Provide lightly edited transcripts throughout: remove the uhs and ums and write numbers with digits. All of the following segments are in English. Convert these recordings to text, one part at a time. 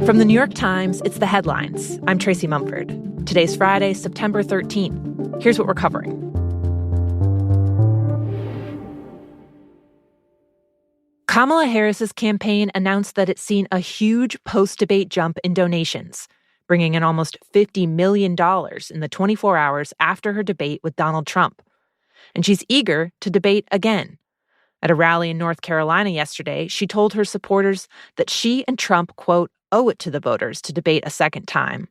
From the New York Times, it's The Headlines. I'm Tracy Mumford. Today's Friday, September 13th. Here's what we're covering. Kamala Harris's campaign announced that it's seen a huge post-debate jump in donations, bringing in almost $50 million in the 24 hours after her debate with Donald Trump. And she's eager to debate again. At a rally in North Carolina yesterday, she told her supporters that she and Trump, quote, owe it to the voters to debate a second time.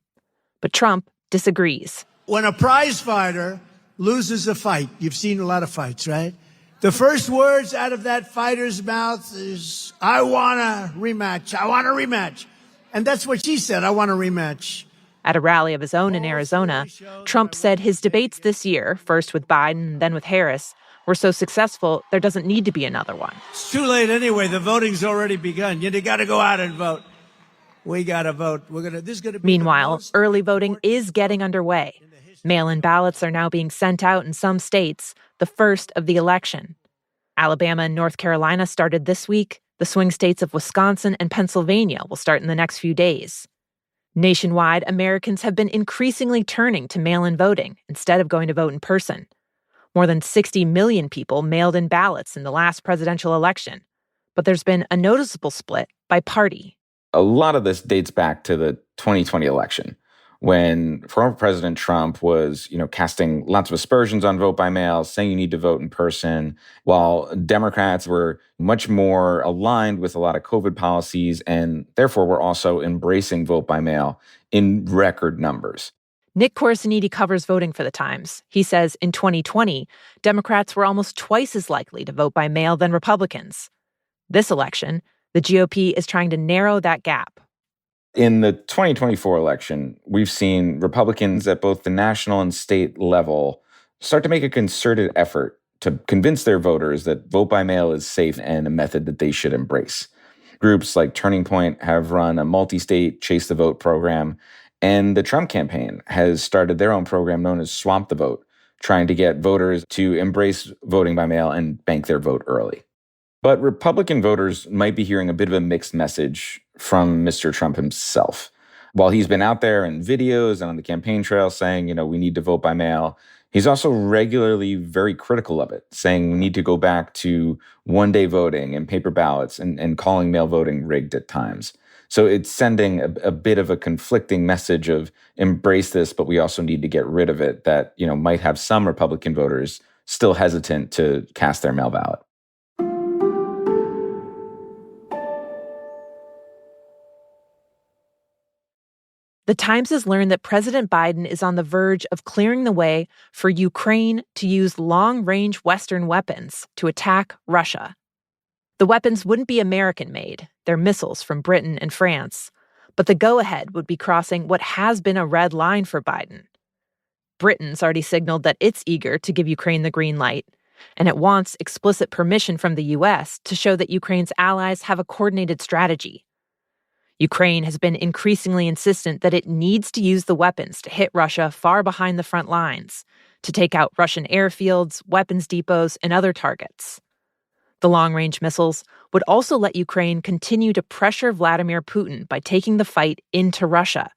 But Trump disagrees. When a prize fighter loses a fight, you've seen a lot of fights, right? The first words out of that fighter's mouth is, I want a rematch. I want a rematch. And that's what she said, I want a rematch. At a rally of his own in Arizona, Trump said his debates this year, first with Biden and then with Harris, were so successful there doesn't need to be another one. It's too late anyway. The voting's already begun. You got to go out and vote. We got to vote. Meanwhile, early voting is getting underway. Mail-in ballots are now being sent out in some states, the first of the election. Alabama and North Carolina started this week. The swing states of Wisconsin and Pennsylvania will start in the next few days. Nationwide, Americans have been increasingly turning to mail-in voting instead of going to vote in person. More than 60 million people mailed in ballots in the last presidential election. But there's been a noticeable split by party. A lot of this dates back to the 2020 election, when former President Trump was, casting lots of aspersions on vote by mail, saying you need to vote in person, while Democrats were much more aligned with a lot of COVID policies and therefore were also embracing vote by mail in record numbers. Nick Corasaniti covers voting for The Times. He says in 2020, Democrats were almost twice as likely to vote by mail than Republicans. This election, the GOP is trying to narrow that gap. In the 2024 election, we've seen Republicans at both the national and state level start to make a concerted effort to convince their voters that vote by mail is safe and a method that they should embrace. Groups like Turning Point have run a multi-state Chase the Vote program, and the Trump campaign has started their own program known as Swamp the Vote, trying to get voters to embrace voting by mail and bank their vote early. But Republican voters might be hearing a bit of a mixed message from Mr. Trump himself. While he's been out there in videos and on the campaign trail saying, we need to vote by mail, he's also regularly very critical of it, saying we need to go back to one-day voting and paper ballots and calling mail voting rigged at times. So it's sending a bit of a conflicting message of embrace this, but we also need to get rid of it that, might have some Republican voters still hesitant to cast their mail ballot. The Times has learned that President Biden is on the verge of clearing the way for Ukraine to use long-range Western weapons to attack Russia. The weapons wouldn't be American-made. They're missiles from Britain and France. But the go-ahead would be crossing what has been a red line for Biden. Britain's already signaled that it's eager to give Ukraine the green light, and it wants explicit permission from the U.S. to show that Ukraine's allies have a coordinated strategy. Ukraine has been increasingly insistent that it needs to use the weapons to hit Russia far behind the front lines, to take out Russian airfields, weapons depots, and other targets. The long-range missiles would also let Ukraine continue to pressure Vladimir Putin by taking the fight into Russia.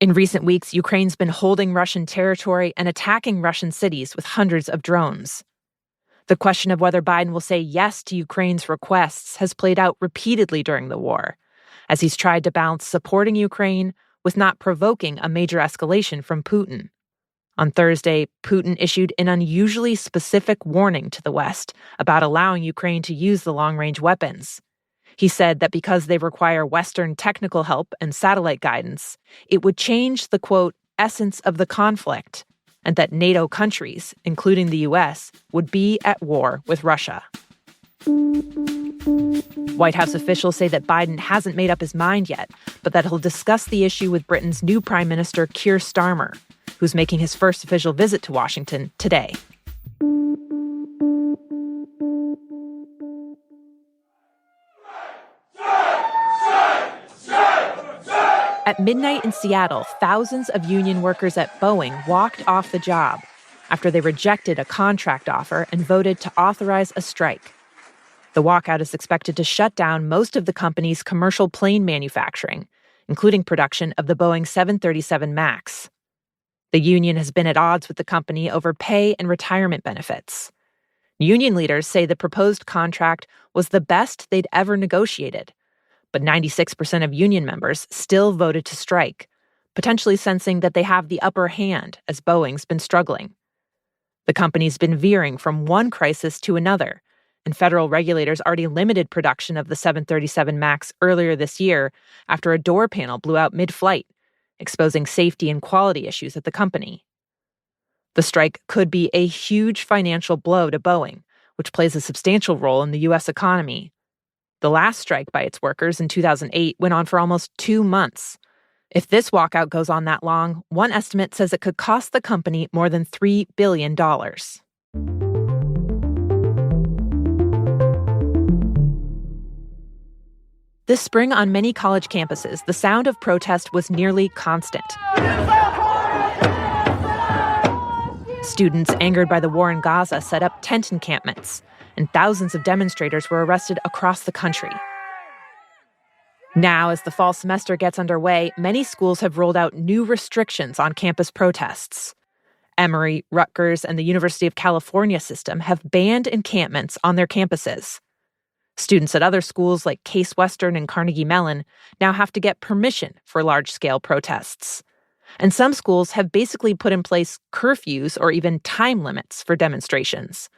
In recent weeks, Ukraine's been holding Russian territory and attacking Russian cities with hundreds of drones. The question of whether Biden will say yes to Ukraine's requests has played out repeatedly during the war, as he's tried to balance supporting Ukraine with not provoking a major escalation from Putin. On Thursday, Putin issued an unusually specific warning to the West about allowing Ukraine to use the long-range weapons. He said that because they require Western technical help and satellite guidance, it would change the, quote, essence of the conflict, and that NATO countries, including the U.S., would be at war with Russia. White House officials say that Biden hasn't made up his mind yet, but that he'll discuss the issue with Britain's new Prime Minister, Keir Starmer, who's making his first official visit to Washington today. At midnight in Seattle, thousands of union workers at Boeing walked off the job after they rejected a contract offer and voted to authorize a strike. The walkout is expected to shut down most of the company's commercial plane manufacturing, including production of the Boeing 737 MAX. The union has been at odds with the company over pay and retirement benefits. Union leaders say the proposed contract was the best they'd ever negotiated, but 96% of union members still voted to strike, potentially sensing that they have the upper hand as Boeing's been struggling. The company's been veering from one crisis to another, and federal regulators already limited production of the 737 MAX earlier this year after a door panel blew out mid-flight, exposing safety and quality issues at the company. The strike could be a huge financial blow to Boeing, which plays a substantial role in the U.S. economy. The last strike by its workers in 2008 went on for almost 2 months. If this walkout goes on that long, one estimate says it could cost the company more than $3 billion. This spring on many college campuses, the sound of protest was nearly constant. Students angered by the war in Gaza set up tent encampments, and thousands of demonstrators were arrested across the country. Now, as the fall semester gets underway, many schools have rolled out new restrictions on campus protests. Emory, Rutgers, and the University of California system have banned encampments on their campuses. Students at other schools like Case Western and Carnegie Mellon now have to get permission for large-scale protests. And some schools have basically put in place curfews or even time limits for demonstrations.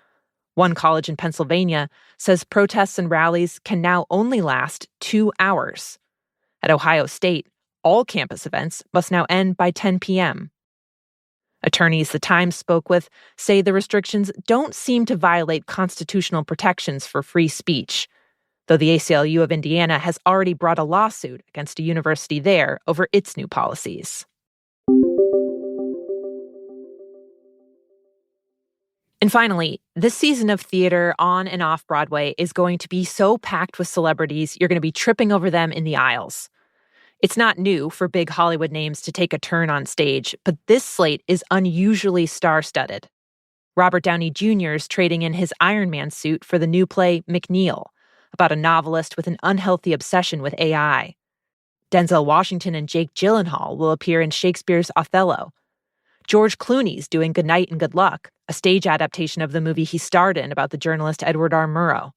One college in Pennsylvania says protests and rallies can now only last 2 hours. At Ohio State, all campus events must now end by 10 p.m. Attorneys the Times spoke with say the restrictions don't seem to violate constitutional protections for free speech, though the ACLU of Indiana has already brought a lawsuit against a university there over its new policies. And finally, this season of theater on and off Broadway is going to be so packed with celebrities, you're going to be tripping over them in the aisles. It's not new for big Hollywood names to take a turn on stage, but this slate is unusually star-studded. Robert Downey Jr. is trading in his Iron Man suit for the new play McNeil, about a novelist with an unhealthy obsession with AI. Denzel Washington and Jake Gyllenhaal will appear in Shakespeare's Othello. George Clooney's doing Good Night and Good Luck, a stage adaptation of the movie he starred in about the journalist Edward R. Murrow.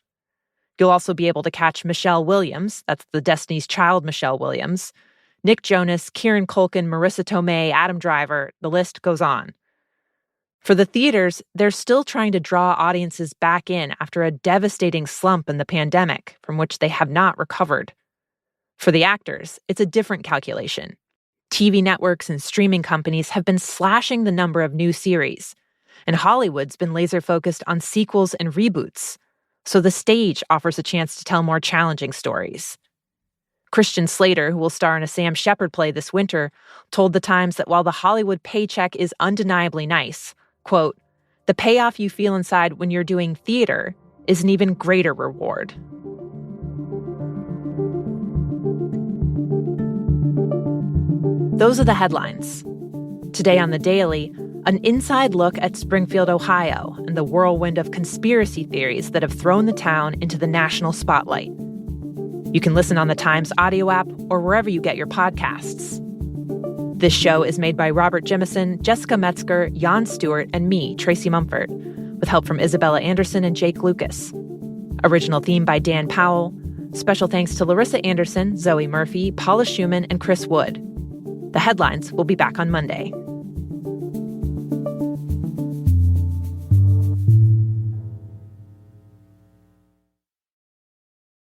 You'll also be able to catch Michelle Williams, that's the Destiny's Child Michelle Williams, Nick Jonas, Kieran Culkin, Marissa Tomei, Adam Driver, the list goes on. For the theaters, they're still trying to draw audiences back in after a devastating slump in the pandemic from which they have not recovered. For the actors, it's a different calculation. TV networks and streaming companies have been slashing the number of new series, and Hollywood's been laser-focused on sequels and reboots, so the stage offers a chance to tell more challenging stories. Christian Slater, who will star in a Sam Shepard play this winter, told The Times that while the Hollywood paycheck is undeniably nice, quote, the payoff you feel inside when you're doing theater is an even greater reward. Those are the headlines. Today on The Daily, an inside look at Springfield, Ohio, and the whirlwind of conspiracy theories that have thrown the town into the national spotlight. You can listen on the Times audio app or wherever you get your podcasts. This show is made by Robert Jimison, Jessica Metzger, Jan Stewart, and me, Tracy Mumford, with help from Isabella Anderson and Jake Lucas. Original theme by Dan Powell. Special thanks to Larissa Anderson, Zoe Murphy, Paula Schumann, and Chris Wood. The Headlines will be back on Monday.